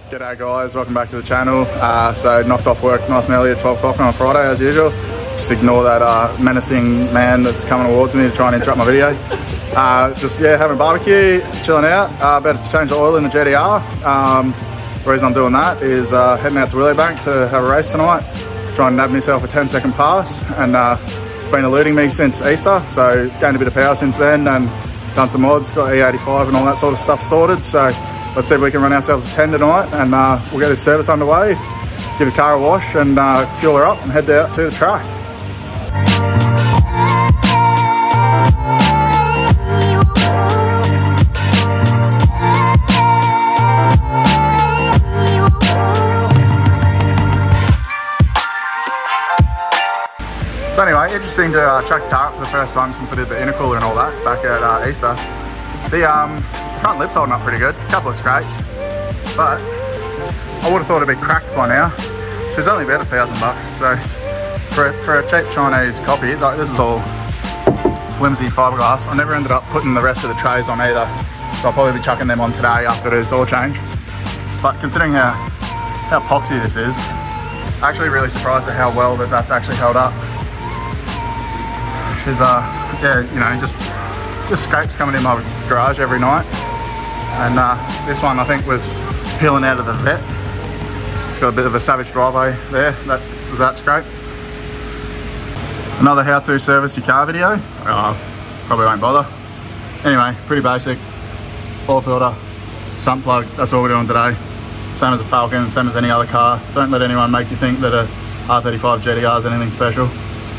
G'day guys, welcome back to the channel. So knocked off work nice and early at 12 o'clock on a Friday as usual. Just ignore that menacing man that's coming towards me to try and interrupt my video. Having a barbecue, chilling out. About to change the oil in the GTR. The reason I'm doing that is heading out to Willowbank to have a race tonight. Trying to nab myself a 10-second pass, and it's been eluding me since Easter, so gained a bit of power since then and done some mods, got E85 and all that sort of stuff sorted. So let's see if we can run ourselves a 10 tonight, and we'll get this service underway, give the car a wash and fuel her up and head out to the track. So anyway, interesting to chuck the car up for the first time since I did the intercooler and all that back at Easter. The front lip's holding up pretty good, a couple of scrapes, but I would have thought it'd be cracked by now. She's only about $1,000, so for a cheap Chinese copy, like, this is all flimsy fiberglass. I never ended up putting the rest of the trays on either, so I'll probably be chucking them on today after the oil change. But considering how epoxy this is, actually really surprised at how well that's actually held up. She's just scrapes coming in my garage every night, and this one I think was peeling out of the vet. It's got a bit of a savage driveway there. That scrape. Another how-to service your car video. Probably won't bother. Anyway, pretty basic. Oil filter, sump plug. That's all we're doing today. Same as a Falcon, same as any other car. Don't let anyone make you think that a R35 GTR is anything special.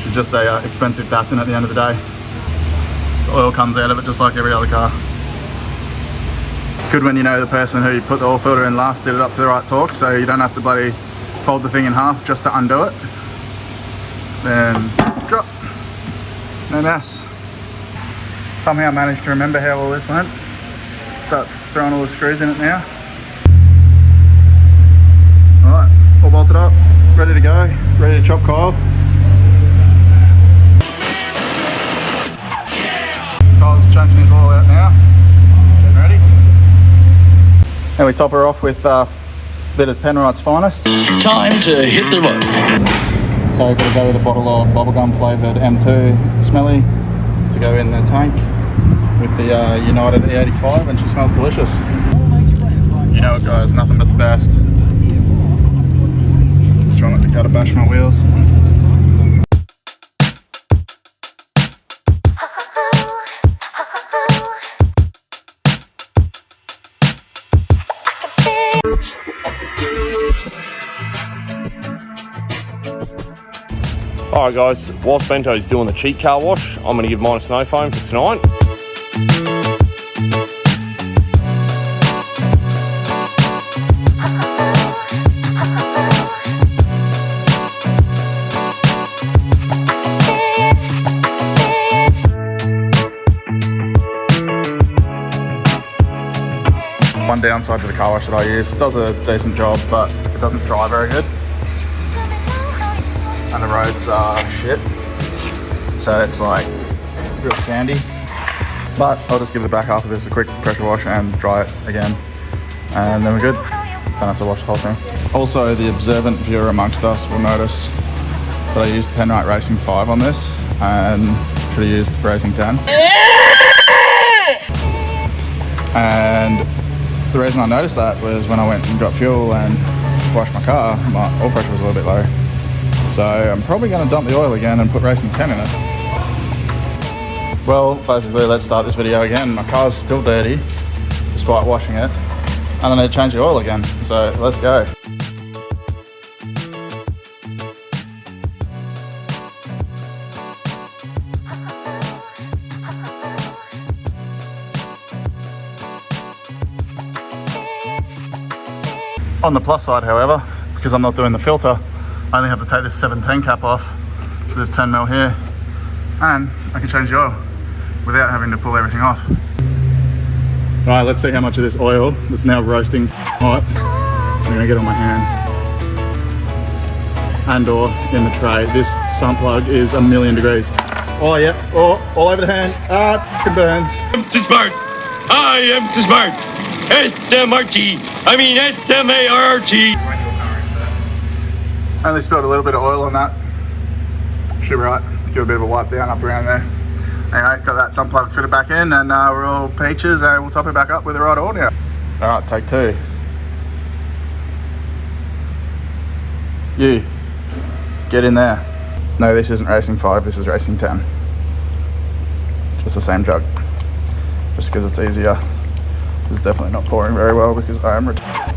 She's just a expensive Datsun at the end of the day. The oil comes out of it just like every other car. It's good when you know the person who you put the oil filter in last did it up to the right torque, so you don't have to bloody fold the thing in half just to undo it. Then drop. No mess. Somehow managed to remember how all this went. Start throwing all the screws in it now. Alright, all bolted up, ready to go, ready to chop Kyle. Kyle's changing his oil out now, getting ready. And we top her off with a bit of Penrite's finest. Time to hit the road. So we've got to go with a bottle of bubblegum flavoured M2 Smelly to go in the tank with the United E85, and she smells delicious. You know it guys, nothing but the best. Just trying not to gutter bash my wheels. Alright guys, whilst Bento's doing the cheek car wash, I'm going to give mine a snow foam for tonight. One downside to the car wash that I use, it does a decent job, but it doesn't dry very good. And the roads are shit, so it's like real sandy. But I'll just give the back half of this a quick pressure wash and dry it again, and then we're good. Don't have to wash the whole thing. Also, the observant viewer amongst us will notice that I used Penrite Racing 5 on this and should have used Racing 10. And the reason I noticed that was when I went and got fuel and washed my car, my oil pressure was a little bit low. So I'm probably going to dump the oil again and put Racing 10 in it. Well, basically let's start this video again. My car's still dirty, despite washing it. And I need to change the oil again, so let's go. On the plus side, however, because I'm not doing the filter, I only have to take this 710 cap off, so there's 10mm here, and I can change the oil without having to pull everything off. Alright, let's see how much of this oil that's now roasting hot I'm going to get on my hand and or in the tray. This sump plug is 1,000,000 degrees. Oh yeah, all over the hand. It burns. I am too smart. I am too smart. Este Marty. I mean S-M-A-R-T. Only spilled a little bit of oil on that. Should be right. Let's give a bit of a wipe down up around there. Anyway, got that sun plug fitted back in, and we're all peaches, and we'll top it back up with the right audio. All right, take two. You, get in there. No, this isn't racing 5, this is racing 10. Just the same jug. Just because it's easier. This is definitely not pouring very well because I am retarded.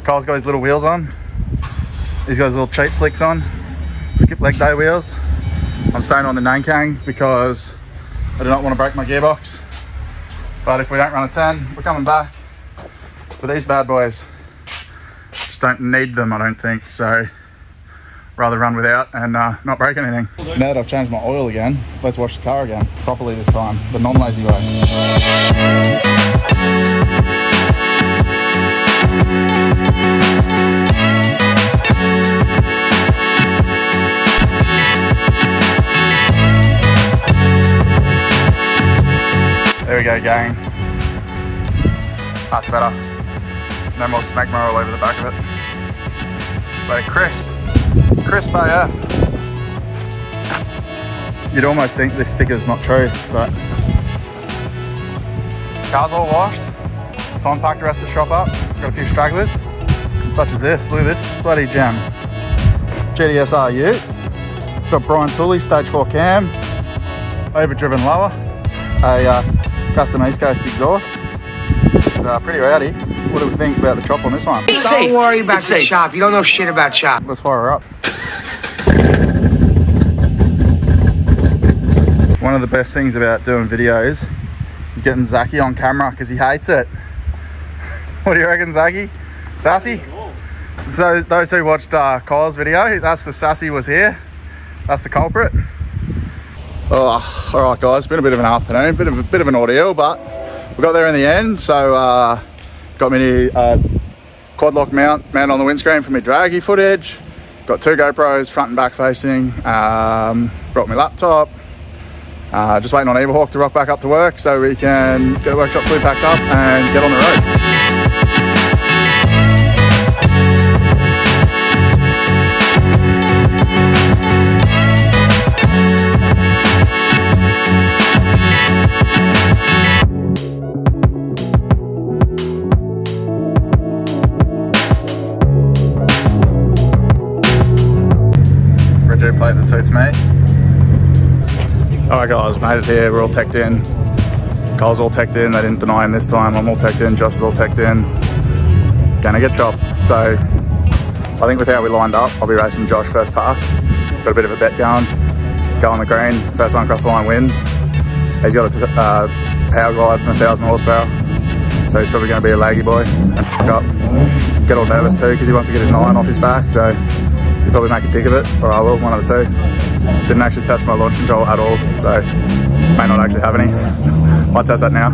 Kyle's got his little wheels on. He's got his little cheap slicks on. Skip leg day wheels. I'm staying on the Nankangs because I do not want to break my gearbox. But if we don't run a 10, we're coming back for these bad boys. Just don't need them, I don't think. So rather run without and not break anything. Now that I've changed my oil again, let's wash the car again. Properly this time, the non-lazy way. There we go, gang. That's better. No more smegma all over the back of it. Very crisp. Crisp AF. You'd almost think this sticker's not true, but car's all washed. Time packed the rest of the shop up. Got a few stragglers, such as this. Look at this bloody gem. GTR Ute. Got Brian Tooley, stage 4 cam. Overdriven lower. A custom East Coast exhaust. It's pretty rowdy. What do we think about the chop on this one? Don't worry about the chop. You don't know shit about chop. Let's fire her up. One of the best things about doing videos is getting Zachy on camera because he hates it. What do you reckon, Zachy? Sassy? So those who watched Kyle's video, that's the Sassy was here. That's the culprit. Oh, all right, guys. It's been a bit of an afternoon, bit of an ordeal, but we got there in the end. So got me quad lock mount on the windscreen for my draggy footage. Got 2 GoPros front and back facing. Brought my laptop. Just waiting on Everhawk to rock back up to work so we can get the workshop fully packed up and get on the road. Plate that suits me. Alright guys, made it here, we're all teched in. Kyle's all teched in, they didn't deny him this time. I'm all teched in, Josh is all teched in. Gonna get chopped. So I think with how we lined up, I'll be racing Josh first pass. Got a bit of a bet going. Go on the green, first one across the line wins. He's got a power glide from 1,000 horsepower. So he's probably going to be a laggy boy and up. Get all nervous too because he wants to get his 9 off his back. So he'll probably make a pick of it, or I will, one of the 2. Didn't actually touch my launch control at all, so may not actually have any. Might test that now.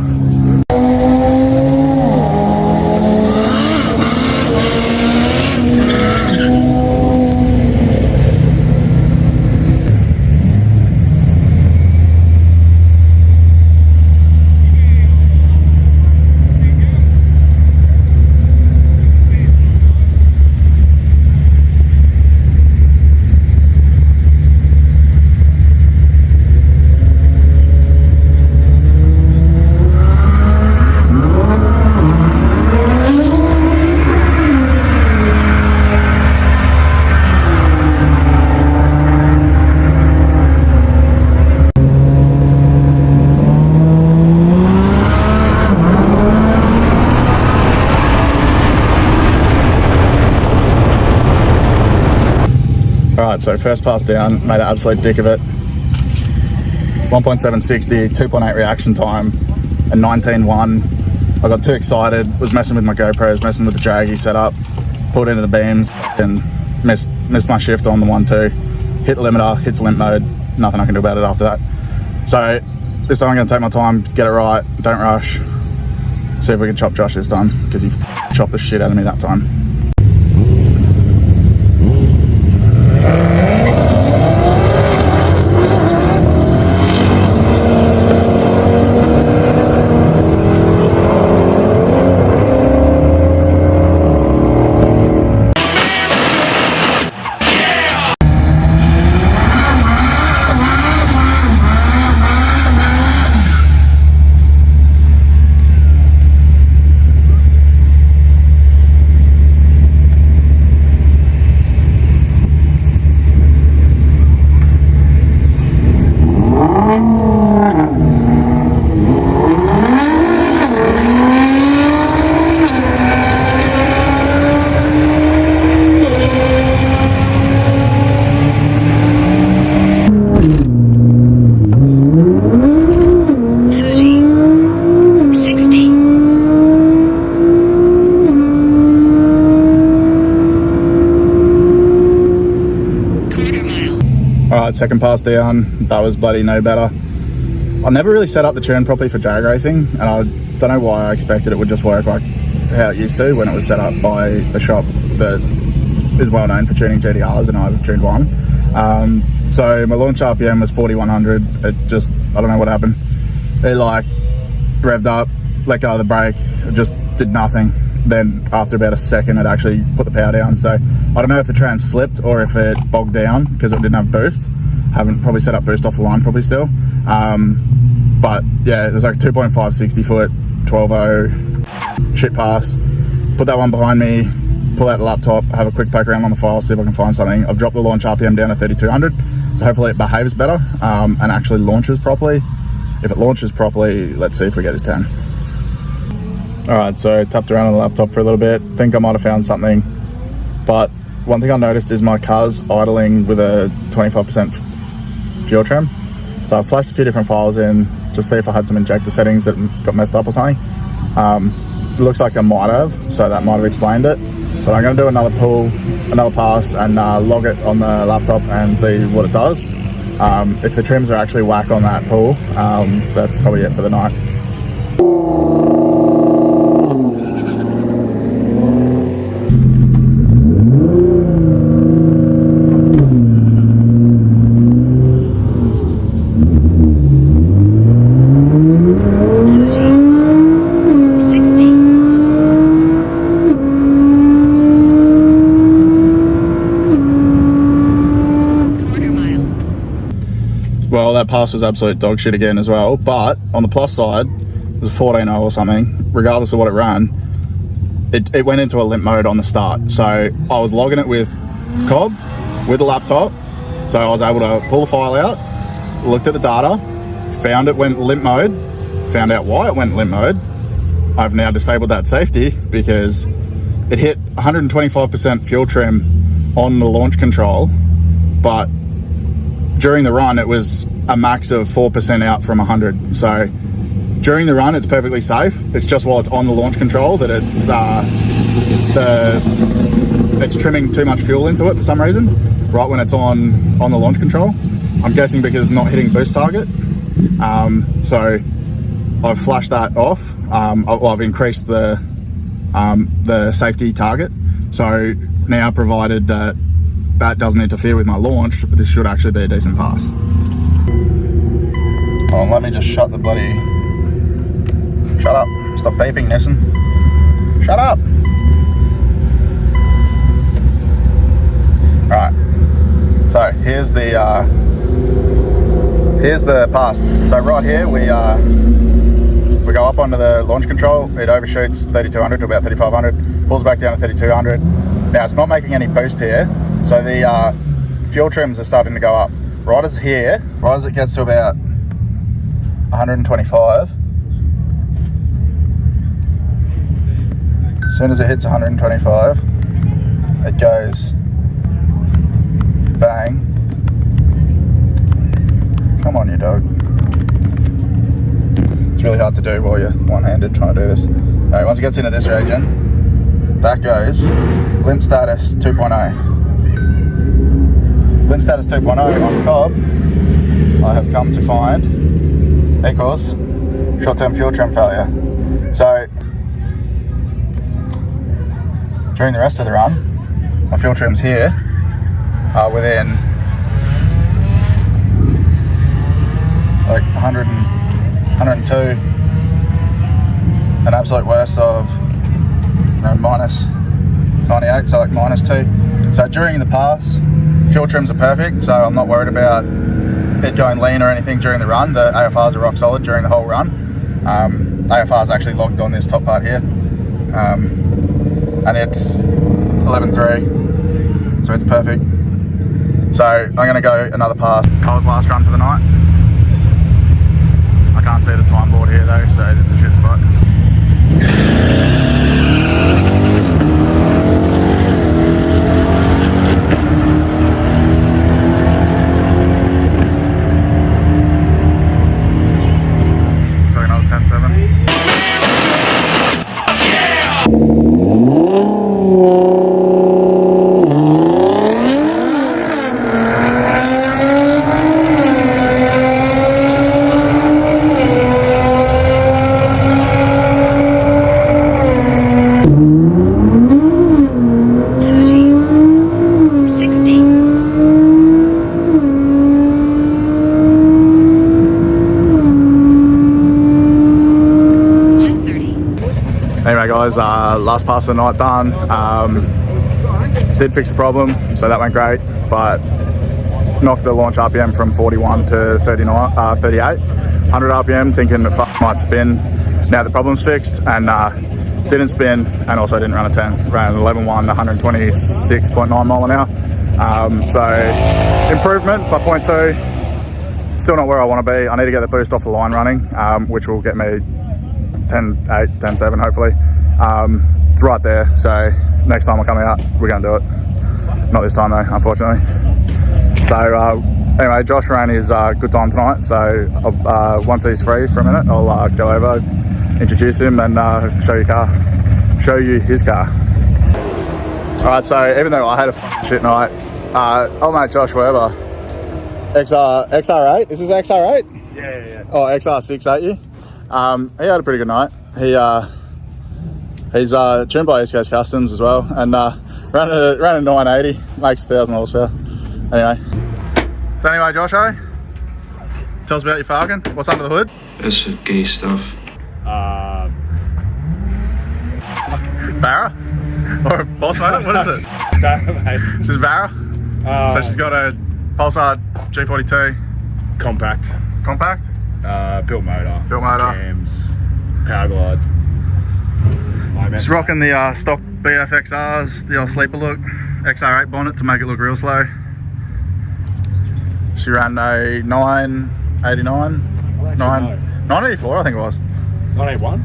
Alright, so first pass down, made an absolute dick of it. 1.760, 2.8 reaction time, and 19.1. I got too excited, was messing with my GoPros, messing with the draggy setup, pulled into the beams, and missed my shift on the 1.2. Hit the limiter, hits limp mode, nothing I can do about it after that. So this time I'm going to take my time, get it right, don't rush. See if we can chop Josh this time, because he chopped the shit out of me that time. second pass down, that was bloody no better. I never really set up the tune properly for drag racing, and I don't know why I expected it would just work like how it used to when it was set up by a shop that is well known for tuning GTRs, and I've tuned one. So my launch RPM was 4100. It just, I don't know what happened. It like revved up, let go of the brake, it just did nothing. Then after about a second, it actually put the power down. So I don't know if the trans slipped or if it bogged down because it didn't have boost. Haven't probably set up boost off the line probably still. But yeah, it was like 2.5 60 foot 12.0 shit pass. Put that one behind me, pull out the laptop, have a quick poke around on the file, see if I can find something. I've dropped the launch RPM down to 3200, so hopefully it behaves better and actually launches properly. If it launches properly, let's see if we get this 10. All right, so tapped around on the laptop for a little bit. Think I might have found something, but one thing I noticed is my car's idling with a 25% fuel trim. So I flashed a few different files in just to see if I had some injector settings that got messed up or something. It looks like I might have, so that might have explained it. But I'm going to do another pull, another pass, and log it on the laptop and see what it does. If the trims are actually whack on that pull, that's probably it for the night. Well, that pass was absolute dog shit again as well, but on the plus side, it was a 14.0 or something. Regardless of what it ran, it went into a limp mode on the start. So I was logging it with Cobb, with the laptop, so I was able to pull the file out, looked at the data, found it went limp mode, found out why it went limp mode. I've now disabled that safety because it hit 125% fuel trim on the launch control, but during the run it was a max of 4% out from 100. So during the run it's perfectly safe. It's just while it's on the launch control that it's trimming too much fuel into it for some reason, right when it's on the launch control. I'm guessing because it's not hitting boost target. So I've flashed that off. I've increased the safety target. So now, provided that doesn't interfere with my launch, this should actually be a decent pass. Oh, let me just shut the bloody... Shut up. Stop beeping, Nissan. Shut up. Alright. So here's the pass. So right here we go up onto the launch control. It overshoots 3200 to about 3500, pulls back down to 3200. Now it's not making any boost here, so the fuel trims are starting to go up. Right as it gets to about 125, as soon as it hits 125, it goes bang. Come on, you dog. It's really hard to do while you're one-handed trying to do this. Alright, once it gets into this region, that goes limp status 2.0. Limp status 2.0 on Cobb, I have come to find, equals short-term fuel trim failure. So during the rest of the run, my fuel trims here are within like 100 and 102, an absolute worst of minus 98, so like -2. So during the pass, fuel trims are perfect, so I'm not worried about it going lean or anything during the run. The AFRs are rock solid during the whole run. AFR's actually logged on this top part here, and it's 11.3, so it's perfect. So I'm going to go another pass. Cole's last run for the night. I can't see the time board here though, so this is a shit spot. So another 10.7. Anyway guys, last pass of the night done. Did fix the problem, so that went great, but knocked the launch RPM from 41 to 38, 100 RPM, thinking the fuck might spin. Now the problem's fixed, and didn't spin, and also didn't run a 10. Ran an 11.1, 126.9 mile an hour. So improvement by 0.2. Still not where I want to be. I need to get the boost off the line running, which will get me 10.8, 10.7 hopefully. It's right there, so next time I come out, we're going to do it. Not this time though, unfortunately. So anyway, Josh ran his good time tonight, so once he's free for a minute, I'll go over, introduce him, and show you his car. Alright, so even though I had a shit night, old mate Josh Weber, XR8, is this XR8? Yeah. Oh, XR680. He had a pretty good night. He's tuned by East Coast Customs as well, and ran a 980, makes 1,000 horsepower. Anyway, Josho, tell us about your Falcon. What's under the hood? That's gay stuff. Barra? Or Boss Motor? What is it? Barra, mate. She's Barra? So she's got a Pulsar G42. Compact. Built motor. Cams. Power glide. She's rocking the stock BFXRs, the old sleeper look. XR8 bonnet to make it look real slow. She ran a 989. 984 I think it was. 981?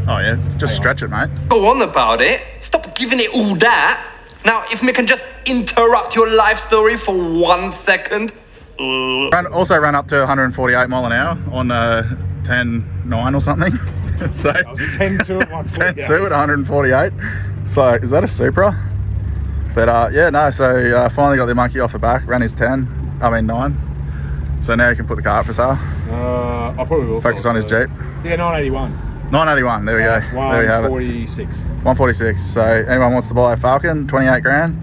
Oh yeah, just stretch it, mate. Go on about it. Stop giving it all that. Now, if me can just interrupt your life story for 1 second. Also ran up to 148 mile an hour on 10.9 or something. So I was 10.2 at 148. 10.2 at 148. So is that a Supra? But yeah, no. So finally got the monkey off the back. Ran his 9. So now you can put the car up for sale. I probably will. Focus on his Jeep. Yeah, 981. 981. There we go. There we have it. 146. 146. So anyone wants to buy a Falcon, 28 grand.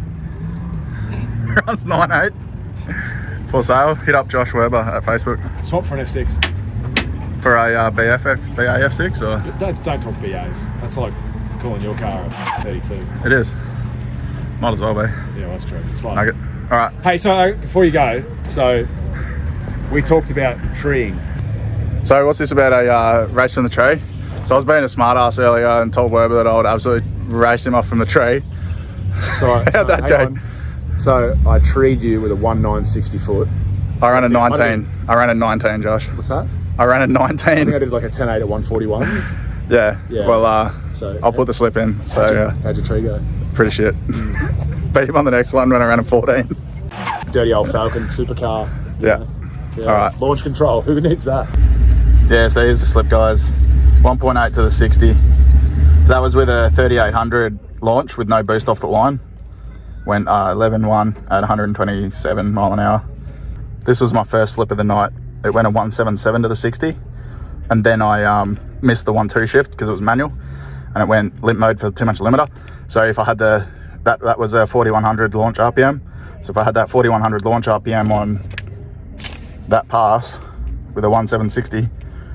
Runs 9.8 for sale. Hit up Josh Weber at Facebook. Swap for an F6. For a BAF6 or? Don't talk BAs. That's like calling your car a 32. It is. Might as well be. Yeah, well, that's true. It's like. Nugget. All right. Hey, so before you go, so we talked about treeing. So what's this about a race from the tree? So I was being a smart ass earlier and told Weber that I would absolutely race him off from the tree. Sorry, How'd that go? on. So I treed you with a 1960 foot. I ran a 19. I ran a 19, Josh. What's that? I ran a 19. I think I did like a 10.8 at 141. Yeah. Well, so I'll put the slip in. So how'd your tree go? pretty shit. Beat him on the next one when I ran a 14. Dirty old Falcon supercar. Yeah. All right. Launch control. Who needs that? Yeah, so here's the slip, guys. 1.8 to the 60. So that was with a 3800 launch with no boost off the line. Went 11.1 at 127 mile an hour. This was my first slip of the night. It went a 177 to the 60. And then I missed the 1-2 shift because it was manual. And it went limp mode for too much limiter. So if I had that was a 4100 launch RPM. So if I had that 4100 launch RPM on that pass with a 1760,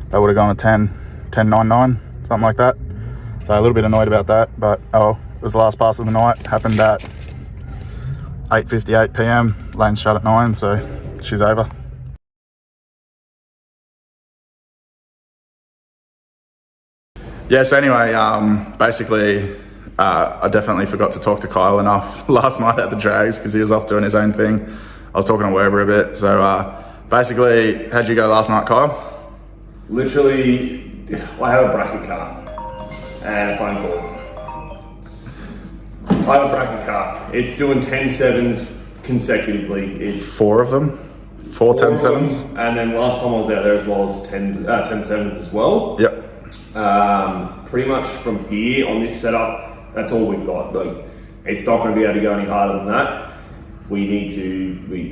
that would have gone a 10.99, something like that. So a little bit annoyed about that, but it was the last pass of the night. Happened at 8:58 p.m. Lane's shut at 9, so she's over. Yeah, so anyway, basically, I definitely forgot to talk to Kyle enough last night at the drags because he was off doing his own thing. I was talking to Weber a bit. So basically, how'd you go last night, Kyle? Literally, I have a bracket car and a phone call. I have a bracket car. It's doing 10.7s consecutively. It's 4 of them? 4 10.7s? And then last time I was out there as well as 10.7s as well. Yep. Pretty much from here on this setup, that's all we've got. Like, it's not going to be able to go any harder than that. We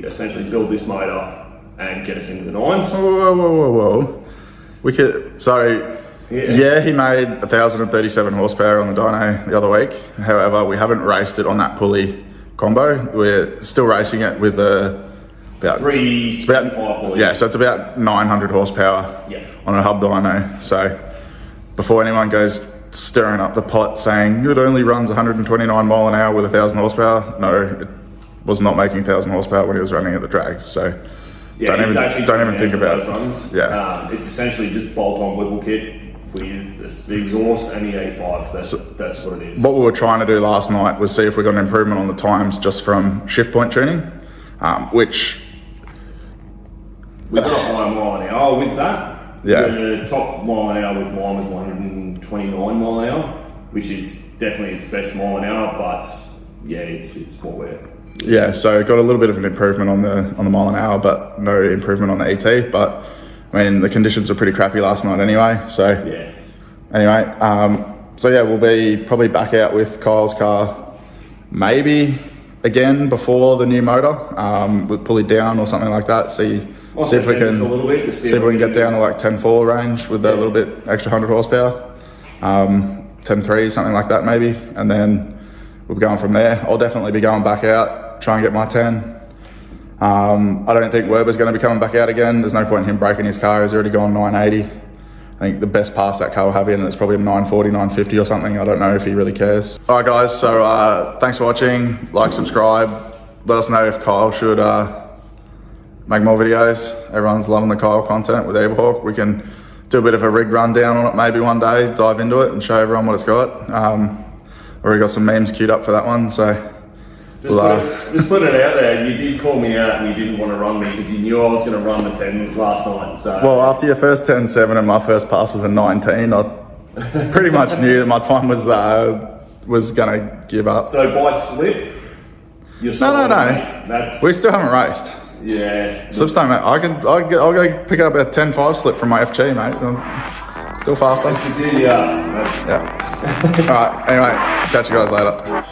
essentially build this motor and get us into the 9s. Whoa. We could, so yeah, he made 1,037 horsepower on the dyno the other week. However, we haven't raced it on that pulley combo. We're still racing it with about 375 pulley. Yeah, so it's about 900 horsepower on a hub dyno. So before anyone goes stirring up the pot saying it only runs 129 mile an hour with 1,000 horsepower. No, it was not making 1,000 horsepower when he was running at the drags. So don't even think about those runs. Yeah, it's essentially just bolt-on Whipple kit with the exhaust and the 85. That's what it is. What we were trying to do last night was see if we got an improvement on the times just from shift point tuning, which we got a higher mile an hour with that. Yeah. The top mile an hour with mine was 129 mile an hour, which is definitely its best mile an hour, but yeah, it's what we're... Yeah, so got a little bit of an improvement on the mile an hour, but no improvement on the ET. But I mean, the conditions were pretty crappy last night anyway. So yeah. Anyway, so yeah, we'll be probably back out with Kyle's car, maybe again before the new motor. We'll pull it down or something like that. See if we can get down to like 10.4 range with a little bit extra 100 horsepower, 10.3 something like that maybe, and then we'll be going from there. I'll definitely be going back out, try and get my 10. I don't think Werber's going to be coming back out again. There's no point in him breaking his car. He's already gone 980. I think the best pass that car will have in is probably a 940, 950 or something. I don't know if he really cares. All right, guys. So thanks for watching. Like, subscribe. Let us know if Kyle should make more videos. Everyone's loving the Kyle content with Aberhawk. We can do a bit of a rig rundown on it maybe one day, dive into it and show everyone what it's got. Already got some memes queued up for that one. So just put it out there. You did call me out and you didn't want to run me because you knew I was going to run the 10 last night. So well, after your first 10.7 and my first pass was a 19, I pretty much knew that my time was going to give up. So by slip, you're no. That's we still haven't raced. Yeah. Slips don't matter. I'll go pick up a 10.5 slip from my FG, mate. I'm still faster. That's the GTR. Yeah. All right. Anyway, catch you guys later.